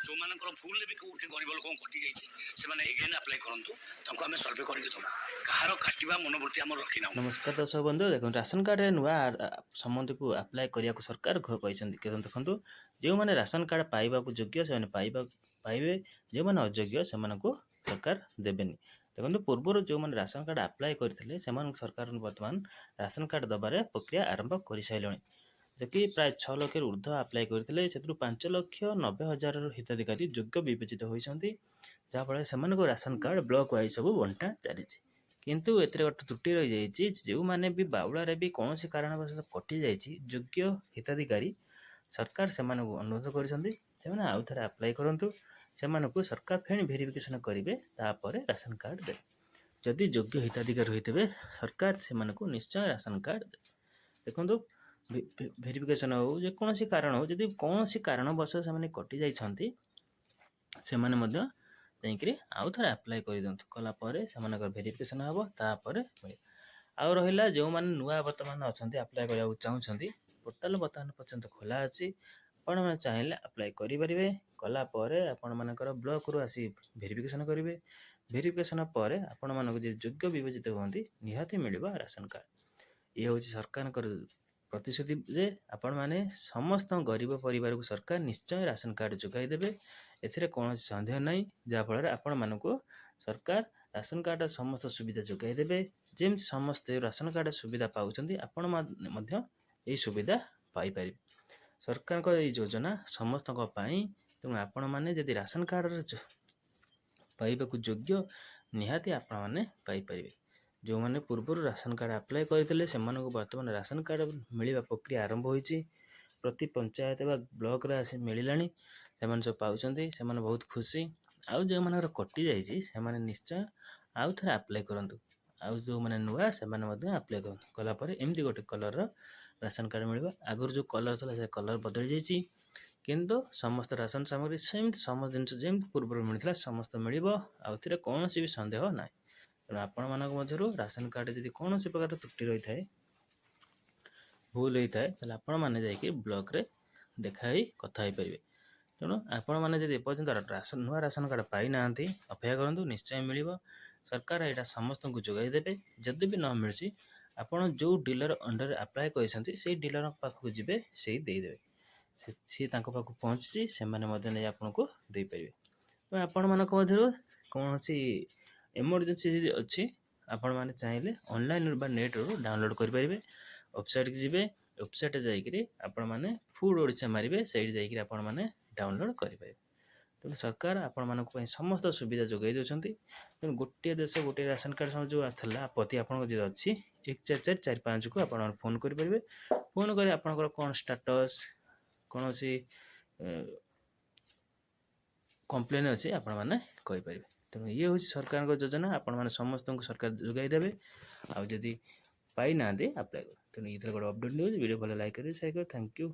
जो मानकर भूल भी कोटे गरीब लोक कटि जाइए एगेन अप्लाई करूँ आम सर्वे करके दबा कहार काटा मनोवृत्ति आम रखी ना। नमस्कार दर्शक बंधु देखो राशन कार्ड नुआ समस्त को अप्लाई करने को सरकार कहते देखो जो मैंने राशन कार्ड पाइबा योग्य से पाइबे जो मैंने अयोग्य से सरकार देवेनि देखो पूर्व जो मैंने राशन कार्ड अप्लाई करते सरकार बर्तमान राशन कार्ड दबार प्रक्रिया आरंभ कर सारे जबकि प्राय 6 लाख ऊर्ध्व अप्लाई करते 5,90,000 हिताधिकारी योग्य विवेचित होती जहाँफल से राशन कार्ड ब्लॉक वाइज सब बंटा चली किंतु एतिर गोटे त्रुटि रही जाइए जो मैंने भी बाउलारे भी कौन कारणवश कटि जाइए योग्य हिताधिकारी सरकार से अनुरोध कर आउ थे अप्लाई करूँ से सरकार फेणी भेरिफिकेसन करेंगे तापर राशन कार्ड दे जदि योग्य हिताधिकारी होते सरकार से निश्चय राशन कार्ड दे देखो भेरिफिकेसन हो जेकोसी कारण हो जदि कौन कारणवश से कटि जाइछन्ति से आउ थे अप्लाई कर दिंतु कलापर से भेरिफिकेसन हम तापर आउ रहा जो मैंने नुआ बर्तमान अच्छा अप्लाई करने चाहते पोर्टाल बर्तमान पर्यंत खोला अच्छी आपण मैंने चाहिए अप्लाई करेंगे कलापर आपण मानकर ब्लॉक रू आसी भेरिफिकेसन करेंगे भेरिफिकेसन पर आपण मानक योग्य विवेचित होती निहाती मिल राशन कार्ड ये हूँ सरकार प्रतिश्रुति जे आपण मैंने समस्त गरीब परिवार को सरकार निश्चय राशन कार्ड जोगाई देवे एथिरे कौन सन्देह नहीं जहाँफल आपण मानक सरकार राशन कार्ड समस्त सुविधा जोगाई देवे जमी समस्ते राशन कार्ड सुविधा पाँच आपण यही सुविधा पाइपर सरकार को ये योजना समस्त तेणु आपण मैंने जदि राशन कार्ड पाइबा योग्य निहाती आपण मैंने पाइपर जो मैंने पूर्व राशन कार्ड अप्लाई करते से बर्तमान राशन कार्ड मिलवा प्रक्रिया आरंभ होती प्रति पंचायत ब्लॉक रे आसी मिलला से सब पाँच से बहुत खुशी आउ जो मन कटि जाइए निश्चय आउ थे अप्लाई करूँ आउ जो मैंने नुआ से अप्लाई कलापर एमती गोटे कलर राशन कार्ड मिल आगुरी जो कलर था से कलर बदल जाइए किंतु समस्त राशन सामग्री सेमती समस्त जिन जमी पूर्व मिलता समस्त मिल आउ थे कौन भी सन्देह ना तेणु आपण मानक मध्यरु राशन कार्ड जदि कौन प्रकार त्रुटि रही है भूल होता है आपण मैंने जाकि ब्लॉक रे देखाई कथा हो पारे तेणु आपण मैंने जब एपर्तंत नुआ राशन कार्ड पाई ना अपेक्षा करूँ निश्चय मिल सरकार यहाँ समस्त को जोगाई देवे जदि भी न मिली आपड़ जो डीलर अंडर अप्लाई कर डीलर पाखक जी से देदेवे सी पाखक पहुँची से आपन को देपारे तो आपण मानक कौन एमरजेंसी जी अच्छी आपण मैंने चाहिए ऑनलाइन बा नेट रू डाउनलोड करेंगे वेबसाइट की जी वेबसाइट जाकि आपण मैंने फूड ओडिशा मारे से आपण मैंने डाउनलोड करेंगे तेणु सरकार आपण मानक समस्त सुविधा जोगाई दौरान तेणु गोटे देश गोटे राशन कार्ड जो आपत्ति आपन जी अच्छी 1445 को आप फोन करेंगे फोन कर आपंकर कौन स्टाटस कौन सी कम्प्लेन अच्छी आपण मैंने कहींपर तेणु ये हूँ सरकार योजना आपण मैंने समस्त को सरकार जोगाई देवे आदि पाई ना अप्लाई कर तेणु ये गोटे अपडेट न्यूज वीडियो भले लाइक करेंगे शेयर करें थैंक यू।